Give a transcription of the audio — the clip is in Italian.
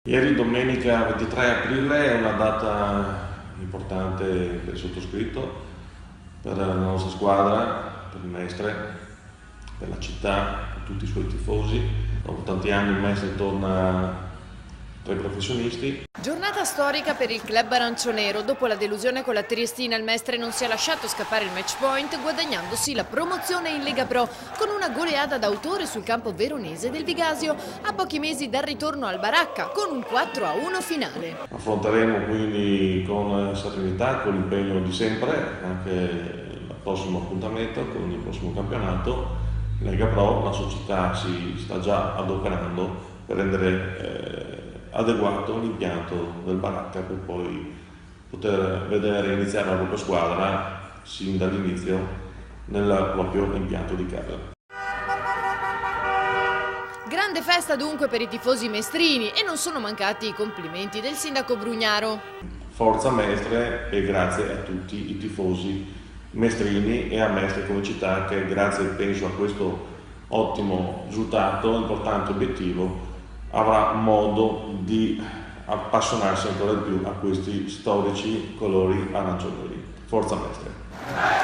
Ieri domenica 23 aprile è una data importante per il sottoscritto, per la nostra squadra, per il Mestre, per la città, per tutti i suoi tifosi. Dopo tanti anni il Mestre torna tra i professionisti. Giornata storica per il club arancionero. Dopo la delusione con la Triestina, il Mestre non si è lasciato scappare il match point, guadagnandosi la promozione in Lega Pro con una goleada d'autore sul campo veronese del Vigasio, a pochi mesi dal ritorno al Baracca con un 4-1 finale. Affronteremo quindi con serenità, con l'impegno di sempre, anche il prossimo appuntamento, con il prossimo campionato. Lega Pro, la società si sta già adoperando per rendere adeguato l'impianto del Baracca per poi poter vedere iniziare la propria squadra sin dall'inizio nel proprio impianto di casa. Grande festa dunque per i tifosi mestrini e non sono mancati i complimenti del sindaco Brugnaro. Forza Mestre e grazie a tutti i tifosi mestrini e a Mestre come città che grazie penso a questo ottimo risultato, importante obiettivo, avrà modo di appassionarsi ancora di più a questi storici colori arancio-neri. Forza Mestre!